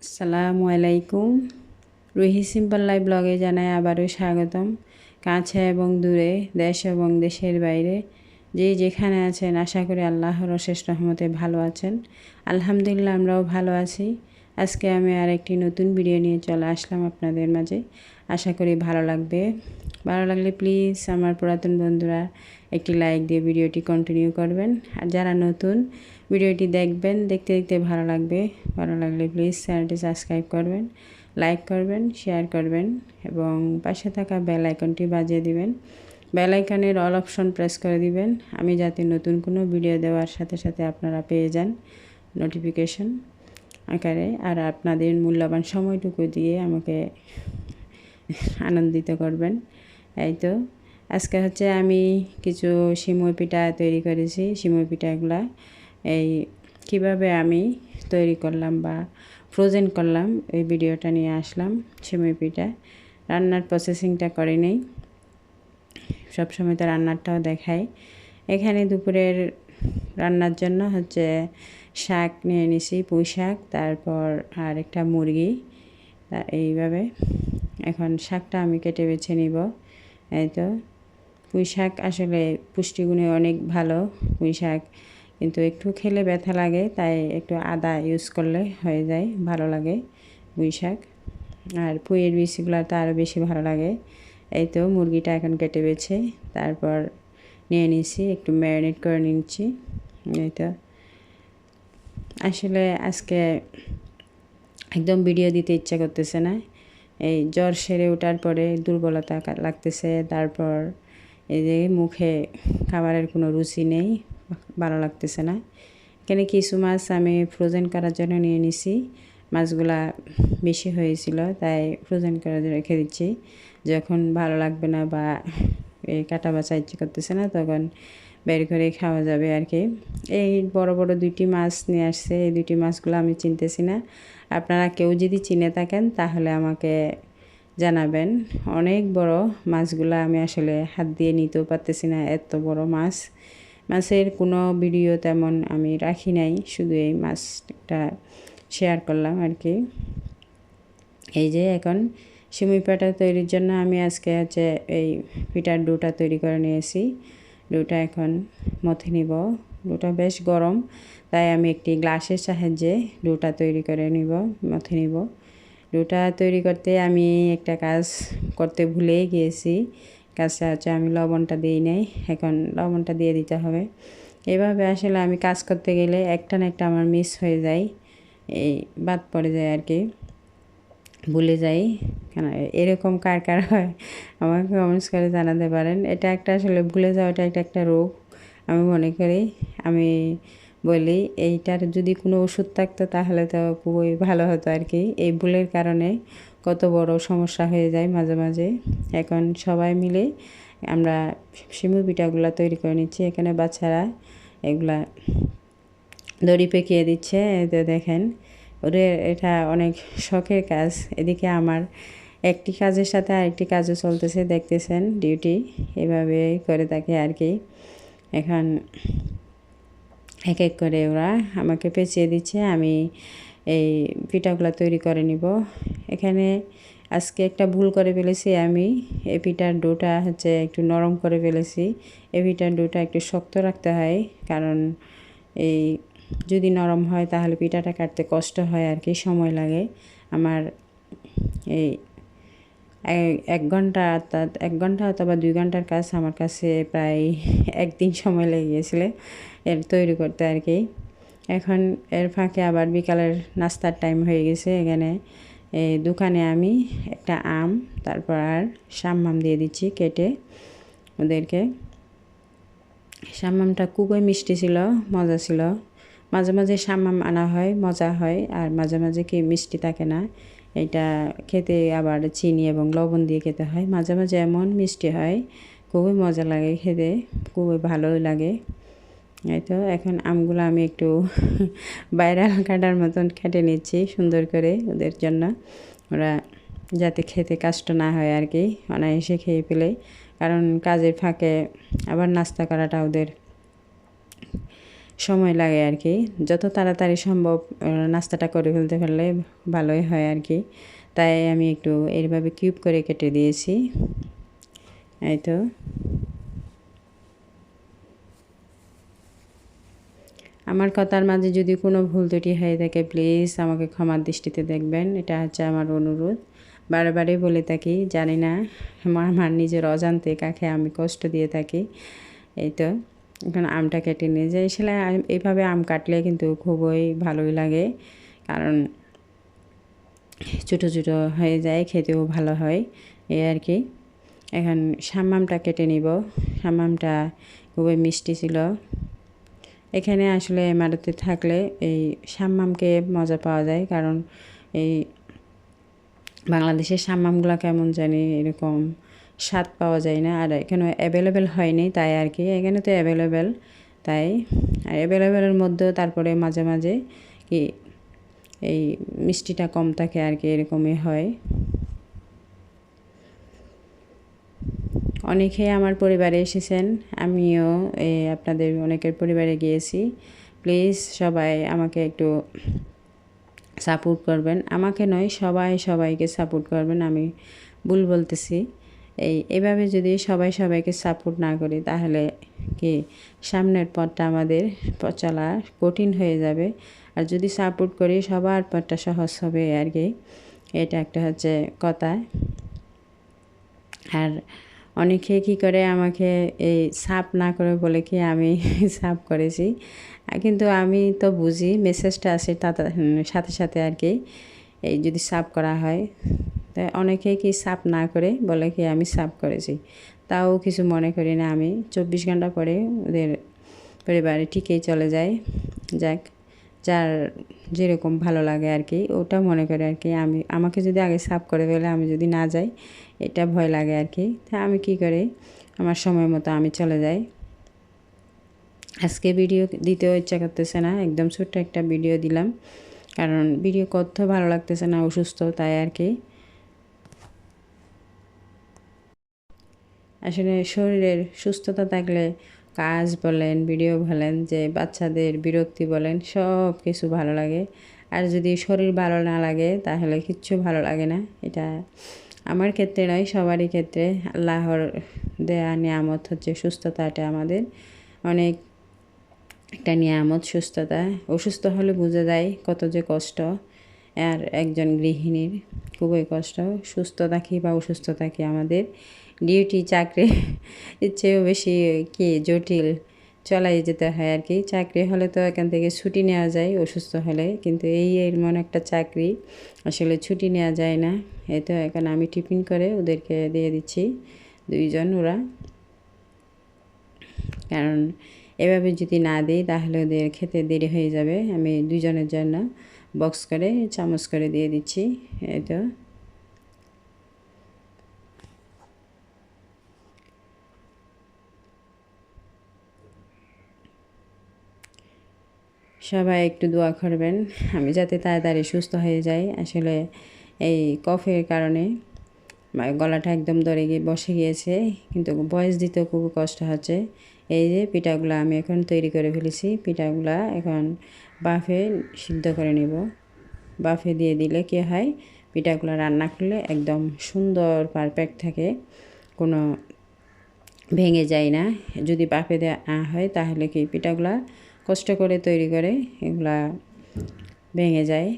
আসসালামু আলাইকুম। Ruhi simple life ব্লগে জানাই আবারও স্বাগতম। কাছে এবং দূরে, দেশ এবং দেশের বাইরে যে যেখানে আছেন, আশা করি আল্লাহর অশেষ রহমতে ভালো আছেন। আলহামদুলিল্লাহ, আমরাও ভালো আছি। আজকে আমি আর একটি নতুন ভিডিও নিয়ে চলে আসলাম আপনাদের মাঝে। আশা করি ভালো লাগবে। ভালো লাগলে প্লিজ আমার পুরাতন বন্ধুরা একটি লাইক দিয়ে ভিডিওটি কন্টিনিউ করবেন। আর যারা নতুন ভিডিওটি দেখবেন, দেখতে দেখতে ভালো লাগবে। ভালো লাগলে প্লিজ চ্যানেলটি সাবস্ক্রাইব করবেন, লাইক করবেন, শেয়ার করবেন এবং পাশে থাকা বেল আইকনটি বাজিয়ে দিবেন। বেল আইকনের অল অপশন প্রেস করে দিবেন, আমি যাতে নতুন কোনো ভিডিও দেওয়ার সাথে সাথে আপনারা পেয়ে যান নোটিফিকেশন আকারে। আর আপনাদের মূল্যবান সময়টুকু দিয়ে আমাকে আনন্দিত করবেন। এই তো আজকে হচ্ছে আমি কিছু সিমই পিঠা তৈরি করেছি। সিমই পিঠাগুলা এই কিভাবে আমি তৈরি করলাম বা ফ্রোজেন করলাম, এই ভিডিওটা নিয়ে আসলাম। সিমই পিঠা রান্নার প্রসেসিংটা করে নেই, সবসময় তো রান্নারটাও দেখাই। এখানে দুপুরের রান্নার জন্য হচ্ছে শাক নিয়ে নিছি, পুঁই শাক, তারপর আর একটা মুরগি। এইভাবে এখন শাকটা আমি কেটে বেছে নিব। এই তো পুঁই শাক আসলে পুষ্টিগুণে অনেক ভালো। পুঁই শাক কিন্তু একটু খেলে ব্যথা লাগে, তাই একটু আদা ইউজ করলে হয়ে যায়, ভালো লাগে পুঁই শাক। আর পুঁইয়ের বীজগুলো তো আরও বেশি ভালো লাগে। এই তো মুরগিটা এখন কেটে বেছে তারপর নিয়ে নিচ্ছি, একটু ম্যারিনেট করে নিচ্ছি। এই তো আসলে আজকে একদম ভিডিও দিতে ইচ্ছা করতেছে না। এই জ্বর সেরে ওঠার পরে দুর্বলতা লাগতেছে, তারপর এই যে মুখে খাবারের কোনো রুচি নেই, ভালো লাগতেছে না। এখানে কিছু মাছ আমি ফ্রোজেন করার জন্য নিয়ে নিছি। মাছগুলা বেশি হয়েছিল, তাই ফ্রোজেন করে রেখে দিচ্ছি। যখন ভালো লাগবে না বা এই কাটা বাছা ইচ্ছে করতেছে না, তখন বের করে খাওয়া যাবে আর কি। এই বড় বড় দুইটি মাছ নিয়ে আসছে। এই দুইটি মাছগুলো আমি চিনতেছি না। আপনারা কেউ যদি চিনে থাকেন তাহলে আমাকে জানাবেন। অনেক বড় মাছগুলো, আমি আসলে হাত দিয়ে নিতেও পারতেছি না, এত বড় মাছ। মাছের কোনো ভিডিও তেমন আমি রাখি নাই, শুধু এই মাছটা শেয়ার করলাম আর কি। এই যে এখন সিমই পিঠা তৈরির জন্য আমি আজকে হচ্ছে এই পিঠার ডোটা তৈরি করে নিয়েছি। ডোটা এখন মথে নিব। ডোটা বেশ গরম, তাই আমি একটি গ্লাসের সাহায্যে ডোটা তৈরি করে নিব, মথে নিব। ডোটা তৈরি করতে আমি একটা কাজ করতে ভুলেই গিয়েছি। কাজটা হচ্ছে আমি লবণটা দিই নাই, এখন লবণটা দিয়ে দিতে হবে। এভাবে আসলে আমি কাজ করতে গেলে একটা না একটা আমার মিস হয়ে যায়, এই বাদ পড়ে যায় আর কি, ভুলে যাই। কেন এরকম কার কার হয় আমাকে কমেন্টস করে জানাতে পারেন। এটা একটা আসলে ভুলে যাওয়াটা একটা রোগ আমি মনে করি। আমি বলি এইটার যদি কোনো ওষুধ থাকতো তাহলে তো খুবই ভালো হতো আর কি। এই ভুলের কারণে কত বড় সমস্যা হয়ে যায় মাঝে মাঝে। এখন সবাই মিলে আমরা সিমই পিঠাগুলো তৈরি করে নিচ্ছি। এখানে বাচ্চারা এগুলা দড়ি পেকিয়ে দিচ্ছে, এতে দেখেন ওদের এটা অনেক শখের কাজ। এদিকে আমার একটি কাজের সাথে আরেকটি কাজও চলতেছে, দেখতেছেন ডিউটি এভাবে করে থাকে আর কি। এখন এক এক করে ওরা আমাকে পেঁচিয়ে দিচ্ছে, আমি এই পিঠাগুলো তৈরি করে নিব। এখানে আজকে একটা ভুল করে ফেলেছি, আমি এই পিঠার ডোটা হচ্ছে একটু নরম করে ফেলেছি। এই পিঠার ডোটা একটু শক্ত রাখতে হয়, কারণ এই যদি নরম হয় তাহলে পিঠাটা কাটতে কষ্ট হয় আর কি, সময় লাগে। আমার এই 1 ঘন্টা, অর্থাৎ 1 ঘন্টা অথবা 2 ঘন্টার কাজ আমার কাছে প্রায় একদিন সময় লেগে গিয়েছিল এর তৈরি করতে আর কি। এখন এর ফাঁকে আবার বিকালের নাস্তার টাইম হয়ে গেছে। এখানে এই দোকানে আমি একটা আম, তারপর আর সাম্মাম দিয়ে দিচ্ছি কেটে ওদেরকে। সাম্মামটা খুবই মিষ্টি ছিল, মজা ছিল। মাঝে মাঝে সাম্মাম আনা হয়, মজা হয়, আর মাঝে মাঝে কি মিষ্টি থাকে না। এটা খেতে আবার চিনি এবং লবণ দিয়ে খেতে হয়। মাঝে মাঝে এমন মিষ্টি হয়, খুবই মজা লাগে খেতে, খুবই ভালোই লাগে। এই তো এখন আমগুলো আমি একটু বাইরে কাটার মতন কেটে নিচ্ছি সুন্দর করে ওদের জন্য, ওরা যাতে খেতে কষ্ট না হয় আর কি, অনায়াসে খেয়ে ফেলে। কারণ কাজের ফাঁকে আবার নাস্তা করাটা ওদের সময় লাগে আর কি। যত তাড়াতাড়ি সম্ভব নাস্তাটা করে ফেলতে পারলে ভালোই হয় আর কি। তাই আমি একটু এইভাবে কিউব করে কেটে দিয়েছি। এই তো আমার কথার মাঝে যদি কোনো ভুল ত্রুটি হয়ে থাকে প্লিজ আমাকে ক্ষমার দৃষ্টিতে দেখবেন, এটা হচ্ছে আমার অনুরোধ। বারবারই বলে থাকি, জানি না আমার নিজের অজান্তে কাকে আমি কষ্ট দিয়ে থাকি। এই তো এখন আমটা কেটে নিয়ে যাই। আসলে এইভাবে আম কাটলে কিন্তু খুবই ভালোই লাগে, কারণ ছোটো ছোটো হয়ে যায়, খেতেও ভালো হয় এই আর কি। এখন শামামটা কেটে নিব। শামামটা খুবই মিষ্টি ছিল। এখানে আসলে মারুতি থাকলে এই শামামকে মজা পাওয়া যায়, কারণ এই বাংলাদেশের শামামগুলো কেমন জানি এরকম স্বাদ পাওয়া যায় না, আর এখানে অ্যাভেলেবেল হয়নি তাই আর কি। এখানে তো অ্যাভেলেবেল, তাই আর অ্যাভেলেবেলের মধ্যেও তারপরে মাঝে মাঝে কি এই মিষ্টিটা কম থাকে আর কি, এরকমই হয়। অনেকেই আমার পরিবারে এসেছেন, আমিও আপনাদের অনেকের পরিবারে গিয়েছি। প্লিজ সবাই আমাকে একটু সাপোর্ট করবেন, আমাকে নয় সবাইকে সাপোর্ট করবেন। আমি ভুল বলতেছি। এভাবে যদি সবাইকে সাপোর্ট না করি তাহলে কি সামনের পথটা আমাদের চলা কঠিন হয়ে যাবে। আর যদি সাপোর্ট করি সবার পথটা সহজ হবে আর কি, এটা একটা হচ্ছে কথা। আর অনেকে কী করে আমাকে এই সাপ না করে বলে কি আমি সাপ করেছি, কিন্তু আমি তো বুঝি মেসেজটা আসে সাথে সাথে আর কি। এই যদি সাপ করা হয়, তাই অনেকে কি সাপ না করে বলে কি আমি সাপ করেছি, তাও কিছু মনে করি না। আমি 24 ঘন্টা পরে ওদের পরিবারে ঠিকই চলে যায়। যাক, যার যেরকম ভালো লাগে আর কি ওটা মনে করে আর কি। আমাকে যদি আগে সাফ করে ফেলে, আমি যদি না যাই, এটা ভয় লাগে আর কি। তা আমি কি করি, আমার সময় মতো আমি চলে যাই। আজকে ভিডিও দিতেও ইচ্ছা করতেছে না, একদম ছোট্ট একটা ভিডিও দিলাম, কারণ ভিডিও করতে ভালো লাগতেছে না, অসুস্থ তাই আর কি। আসলে শরীরের সুস্থতা থাকলে কাজ বলেন, ভিডিও বলেন, যে বাচ্চাদের বিরক্তি বলেন, সব কিছু ভালো লাগে। আর যদি শরীর ভালো না লাগে তাহলে কিচ্ছু ভালো লাগে না। এটা আমার ক্ষেত্রে নয়, সবারই ক্ষেত্রে আল্লাহর দেয়া নিয়ামত হচ্ছে সুস্থতা। এটা আমাদের অনেক একটা নিয়ামত সুস্থতা। অসুস্থ হলে বোঝা যায় কত যে কষ্ট, আর একজন গৃহিণীর খুবই কষ্ট। সুস্থ থাকি বা অসুস্থ থাকি, আমাদের ডিউটি চাকরি এর চেয়েও বেশি কি জটিল চলাই যেতে হয় আর কি। চাকরি হলে তো এখান থেকে ছুটি নেওয়া যায় অসুস্থ হলে, কিন্তু এই এমন একটা চাকরি আসলে ছুটি নেওয়া যায় না। এই তো এখন আমি টিফিন করে ওদেরকে দিয়ে দিচ্ছি, দুইজন ওরা। কারণ এভাবে যদি না দিই তাহলে ওদের খেতে দেরি হয়ে যাবে। আমি দুজনের জন্য বক্স করে চামচ করে দিয়ে দিচ্ছি। এই তো সবাই একটু দোয়া করবেন আমি যাতে তাড়াতাড়ি সুস্থ হয়ে যাই। আসলে এই কফের কারণে গলাটা একদম ধরে গিয়ে বসে গিয়েছে, কিন্তু ভয়েস দিতেও খুব কষ্ট হচ্ছে। এই যে পিঠাগুলো আমি এখন তৈরি করে ফেলেছি, পিঠাগুলা এখন বাফে সিদ্ধ করে নেব। বাফে দিয়ে দিলে কী হয়, পিঠাগুলো রান্না করলে একদম সুন্দর পারফেক্ট থাকে, কোনো ভেঙে যায় না। যদি বাফে দেওয়া না হয় তাহলে কি পিঠাগুলা কষ্ট করে তৈরি করে এগুলা ভেঙে যায়।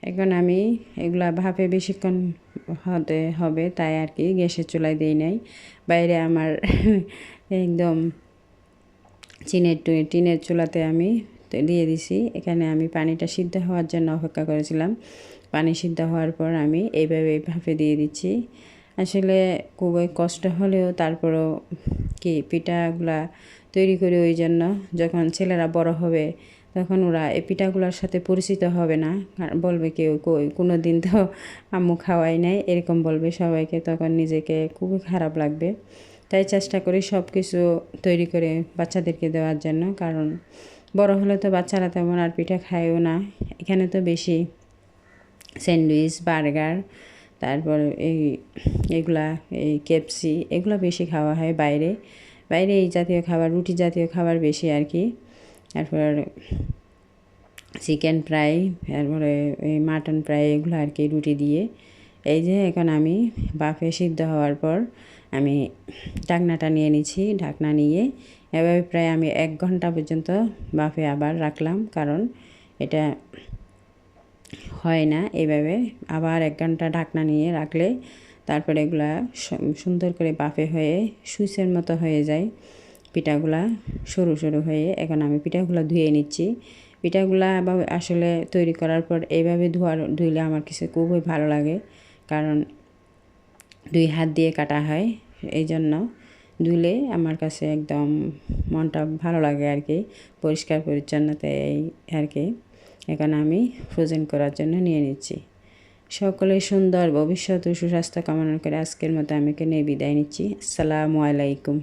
এখন আমি এগুলা ভাপে বেশিক্ষণ হতে হবে তাই আর কি গ্যাসের চুলায় দিই নাই। বাইরে আমার একদম টিনের চুলাতে আমি দিয়ে দিছি। এখানে আমি পানিটা সিদ্ধ হওয়ার জন্য অপেক্ষা করেছিলাম। পানি সিদ্ধ হওয়ার পর আমি এইভাবে ভাপে দিয়ে দিচ্ছি। আসলে খুবই কষ্ট হলেও তারপরও কি পিঠাগুলা তৈরি করি ওই জন্য, যখন ছেলেরা বড় হবে তখন ওরা এই পিঠাগুলোর সাথে পরিচিত হবে না, বলবে কেউ কই কোনো দিন তো আম্মু খাওয়াই নাই, এরকম বলবে সবাইকে, তখন নিজেকে খুবই খারাপ লাগবে। তাই চেষ্টা করি সব কিছু তৈরি করে বাচ্চাদেরকে দেওয়ার জন্য, কারণ বড় হলে তো বাচ্চারা তেমন আর পিঠা খায়ও না। এখানে তো বেশি স্যান্ডউইচ, বার্গার, তারপর এগুলা এই কেপসি এগুলো বেশি খাওয়া হয় বাইরে বাইরে এই জাতীয় খাবার রুটি জাতীয় খাবার বেশি আর কি। তারপর চিকেন ফ্রাই, তারপরে এই মাটন ফ্রাই এগুলো আর কি রুটি দিয়ে। এই যে এখন আমি বাফে সিদ্ধ হওয়ার পর আমি ঢাকনাটা নিয়ে নিচ্ছি। ঢাকনা নিয়ে এভাবে প্রায় আমি 1 ঘন্টা পর্যন্ত বাফে আবার রাখলাম, কারণ এটা হয় না এইভাবে। আবার 1 ঘন্টা ঢাকনা নিয়ে রাখলে তারপরে এগুলা সুন্দর করে বাফে হয়ে সুইচের মতো হয়ে যায় পিঠাগুলা, সরু সরু হয়ে। এখন আমি পিঠাগুলা ধুয়ে নিচ্ছি। পিঠাগুলা আবার আসলে তৈরি করার পর এইভাবে ধুইলে আমার কাছে খুবই ভালো লাগে, কারণ 2 হাত দিয়ে কাটা হয়, এই জন্য ধুলে আমার কাছে একদম মনটা ভালো লাগে আর কি, পরিষ্কার পরিচ্ছন্নতা এই আর কি। এখন আমি ফ্রোজেন করার জন্য নিয়ে নিচ্ছি। সকলে সুন্দর ভবিষ্যৎ ও সুস্বাস্থ্য কামনা করে আজকের মতো আমি এখানে বিদায় নিচ্ছি। আসসালামু আলাইকুম।